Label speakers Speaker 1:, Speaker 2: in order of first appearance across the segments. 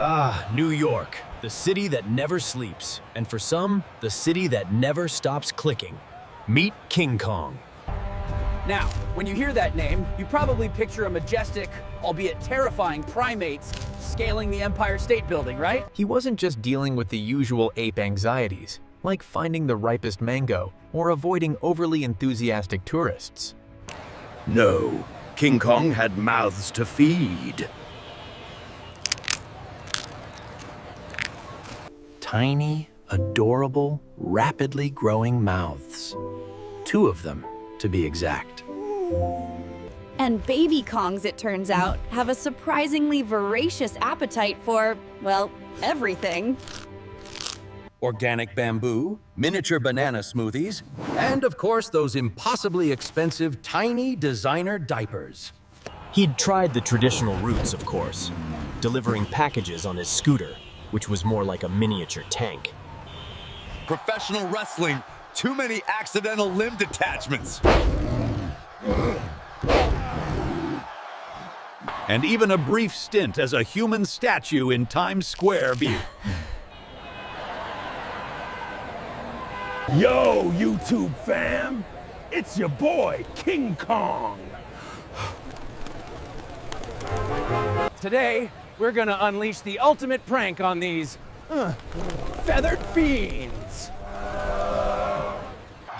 Speaker 1: Ah, New York, the city that never sleeps, and for some, the city that never stops clicking. Meet Kingkong.
Speaker 2: Now, when you hear that name, you probably picture a majestic, albeit terrifying primates scaling the Empire State Building, right?
Speaker 3: He wasn't just dealing with the usual ape anxieties, like finding the ripest mango or avoiding overly enthusiastic tourists.
Speaker 4: No, Kingkong had mouths to feed.
Speaker 1: Tiny, adorable, rapidly growing mouths. 2 of them, to be exact.
Speaker 5: And baby Kongs, it turns out, have a surprisingly voracious appetite for, well, everything.
Speaker 4: Organic bamboo, miniature banana smoothies, and of course those impossibly expensive tiny designer diapers.
Speaker 1: He'd tried the traditional routes, of course, delivering packages on his scooter, which was more like a miniature tank.
Speaker 6: Professional wrestling, too many accidental limb detachments.
Speaker 4: And even a brief stint as a human statue in Times Square.
Speaker 7: Yo, YouTube fam! It's your boy, Kingkong!
Speaker 2: Today, we're gonna unleash the ultimate prank on these feathered fiends.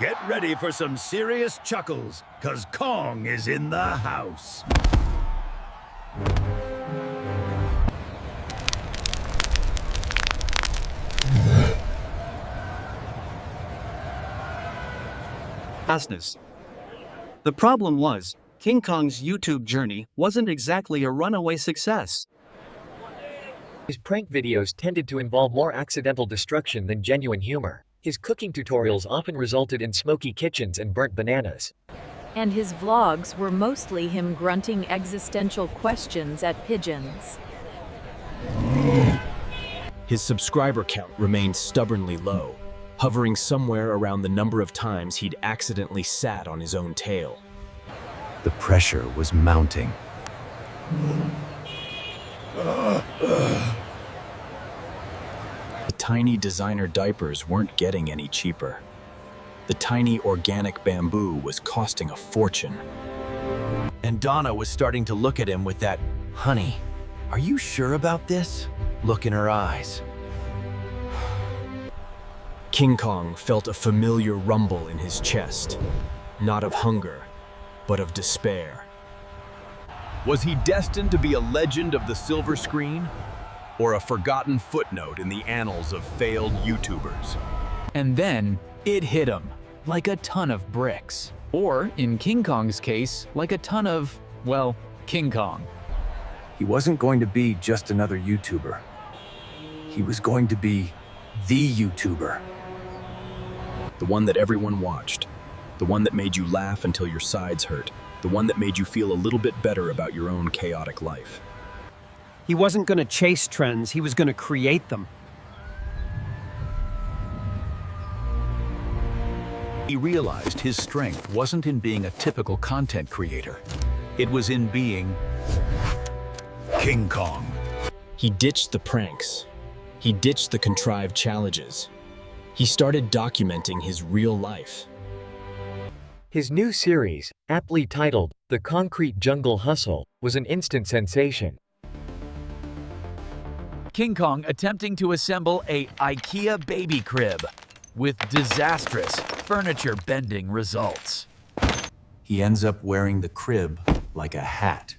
Speaker 4: Get ready for some serious chuckles, 'cause Kong is in the house.
Speaker 8: Fastness. The problem was, Kingkong's YouTube journey wasn't exactly a runaway success.
Speaker 9: His prank videos tended to involve more accidental destruction than genuine humor. His cooking tutorials often resulted in smoky kitchens and burnt bananas.
Speaker 10: And his vlogs were mostly him grunting existential questions at pigeons.
Speaker 1: His subscriber count remained stubbornly low, hovering somewhere around the number of times he'd accidentally sat on his own tail.
Speaker 4: The pressure was mounting.
Speaker 1: The tiny designer diapers weren't getting any cheaper. The tiny organic bamboo was costing a fortune.
Speaker 4: And Donna was starting to look at him with that, "Honey, are you sure about this?" look in her eyes.
Speaker 1: Kingkong felt a familiar rumble in his chest, not of hunger, but of despair. Was he destined to be a legend of the silver screen, or a forgotten footnote in the annals of failed YouTubers?
Speaker 3: And then it hit him like a ton of bricks. Or, in King Kong's case, like a ton of, well, King Kong.
Speaker 4: He wasn't going to be just another YouTuber. He was going to be the YouTuber.
Speaker 1: The one that everyone watched. The one that made you laugh until your sides hurt. The one that made you feel a little bit better about your own chaotic life.
Speaker 11: He wasn't going to chase trends, he was going to create them.
Speaker 4: He realized his strength wasn't in being a typical content creator. It was in being Kingkong.
Speaker 1: He ditched the pranks. He ditched the contrived challenges. He started documenting his real life.
Speaker 9: His new series, aptly titled The Concrete Jungle Hustle, was an instant sensation.
Speaker 3: Kingkong attempting to assemble a IKEA baby crib with disastrous furniture-bending results.
Speaker 4: He ends up wearing the crib like a hat.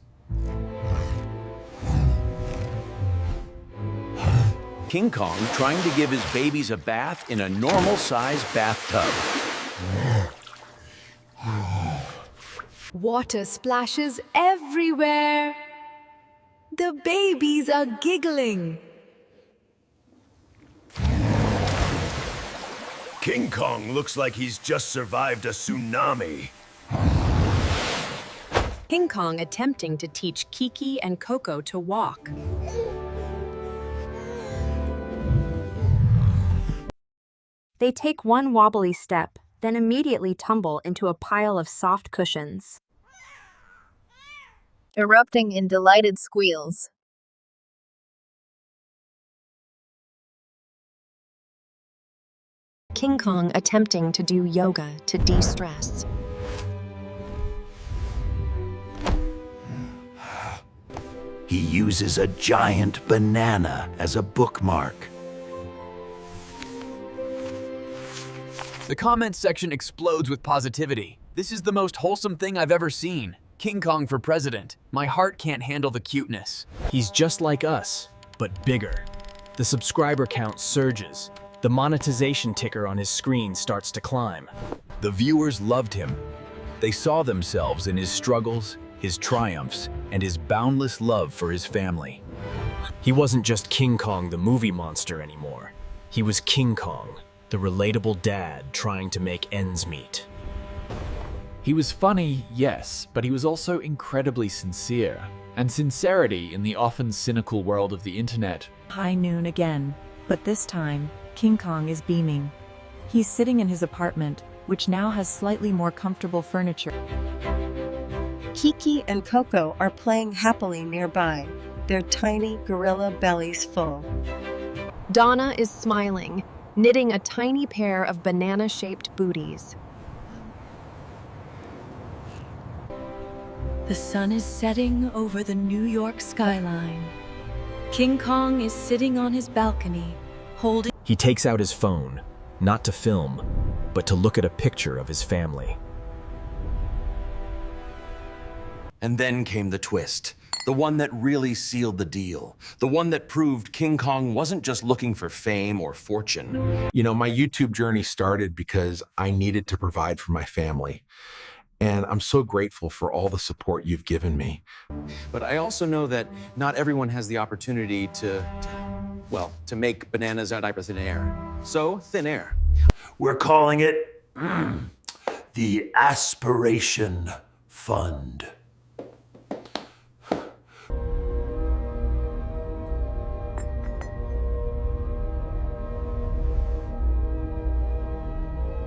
Speaker 4: Kingkong trying to give his babies a bath in a normal-sized bathtub.
Speaker 12: Water splashes everywhere. The babies are giggling.
Speaker 7: Kingkong looks like he's just survived a tsunami.
Speaker 10: Kingkong attempting to teach Kiki and Coco to walk.
Speaker 13: They take one wobbly step, then immediately tumble into a pile of soft cushions.
Speaker 14: Erupting in delighted squeals. King Kong attempting to do yoga to de-stress.
Speaker 15: He uses a giant banana as a bookmark.
Speaker 3: The comments section explodes with positivity. This is the most wholesome thing I've ever seen. King Kong for president. My heart can't handle the cuteness.
Speaker 1: He's just like us, but bigger. The subscriber count surges. The monetization ticker on his screen starts to climb.
Speaker 16: The viewers loved him. They saw themselves in his struggles, his triumphs, and his boundless love for his family.
Speaker 1: He wasn't just King Kong the movie monster anymore. He was King Kong, the relatable dad trying to make ends meet.
Speaker 3: He was funny, yes, but he was also incredibly sincere. And sincerity in the often cynical world of the internet.
Speaker 17: High noon again, but this time, King Kong is beaming. He's sitting in his apartment, which now has slightly more comfortable furniture.
Speaker 18: Kiki and Coco are playing happily nearby, their tiny gorilla bellies full.
Speaker 14: Donna is smiling, knitting a tiny pair of banana-shaped booties.
Speaker 12: The sun is setting over the New York skyline. King Kong is sitting on his balcony, holding...
Speaker 1: He takes out his phone, not to film, but to look at a picture of his family.
Speaker 4: And then came the twist. The one that really sealed the deal. The one that proved King Kong wasn't just looking for fame or fortune.
Speaker 19: You know, my YouTube journey started because I needed to provide for my family. And I'm so grateful for all the support you've given me.
Speaker 4: But I also know that not everyone has the opportunity to make bananas out of thin air. So, thin air.
Speaker 15: We're calling it the Aspiration Fund.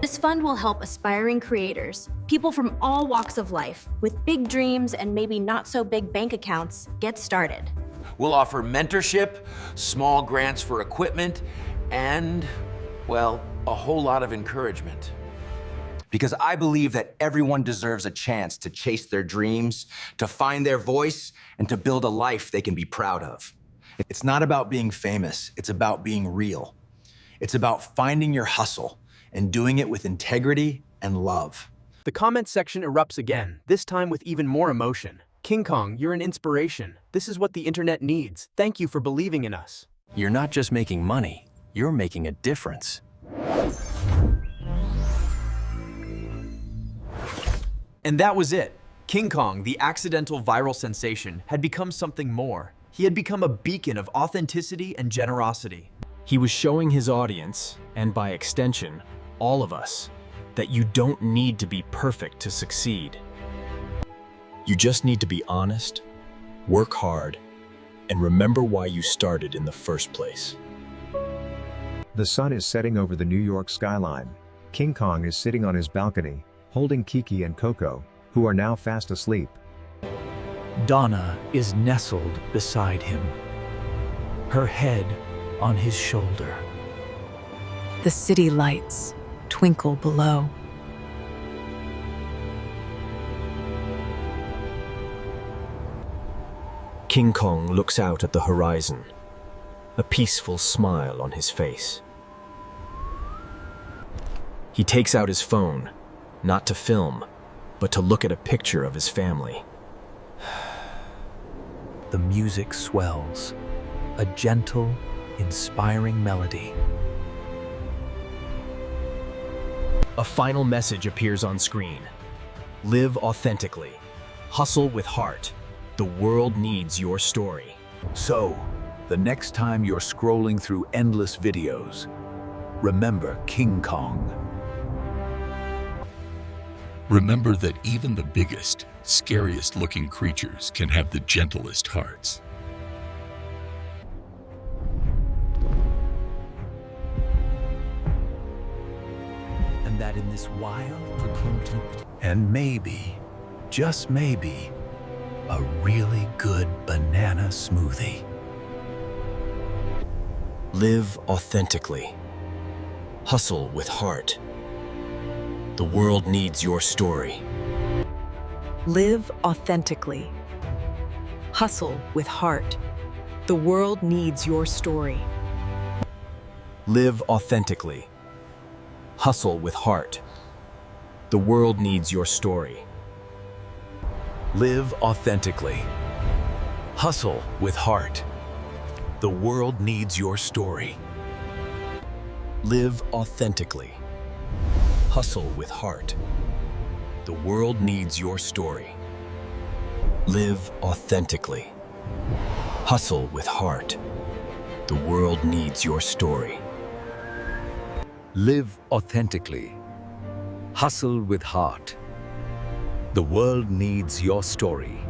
Speaker 20: This fund will help aspiring creators, people from all walks of life, with big dreams and maybe not so big bank accounts, get started.
Speaker 4: We'll offer mentorship, small grants for equipment, and, well, a whole lot of encouragement. Because I believe that everyone deserves a chance to chase their dreams, to find their voice, and to build a life they can be proud of. It's not about being famous, it's about being real. It's about finding your hustle and doing it with integrity and love.
Speaker 2: The comment section erupts again, this time with even more emotion. King Kong, you're an inspiration. This is what the internet needs. Thank you for believing in us.
Speaker 16: You're not just making money, you're making a difference.
Speaker 2: And that was it. King Kong, the accidental viral sensation, had become something more. He had become a beacon of authenticity and generosity.
Speaker 1: He was showing his audience, and by extension, all of us, that you don't need to be perfect to succeed. You just need to be honest, work hard, and remember why you started in the first place.
Speaker 21: The sun is setting over the New York skyline. King Kong is sitting on his balcony, holding Kiki and Coco, who are now fast asleep.
Speaker 3: Donna is nestled beside him, her head on his shoulder.
Speaker 12: The city lights twinkle below.
Speaker 1: King Kong looks out at the horizon, a peaceful smile on his face. He takes out his phone, not to film, but to look at a picture of his family.
Speaker 3: The music swells, a gentle, inspiring melody.
Speaker 1: A final message appears on screen. Live authentically. Hustle with heart. The world needs your story.
Speaker 16: So, the next time you're scrolling through endless videos, remember King Kong.
Speaker 22: Remember that even the biggest, scariest looking creatures can have the gentlest hearts.
Speaker 16: And that in this wild, and maybe, just maybe, a really good banana smoothie.
Speaker 1: Live authentically. Hustle with heart. The world needs your story.
Speaker 5: Live authentically. Hustle with heart. The world needs your story.
Speaker 1: Live authentically. Hustle with heart. The world needs your story.
Speaker 16: Live authentically. Hustle with heart. The world needs your story.
Speaker 1: Live authentically. Hustle with heart. The world needs your story. Live authentically. Hustle with heart. The world needs your story.
Speaker 15: Live authentically. Hustle with heart. The world needs your story.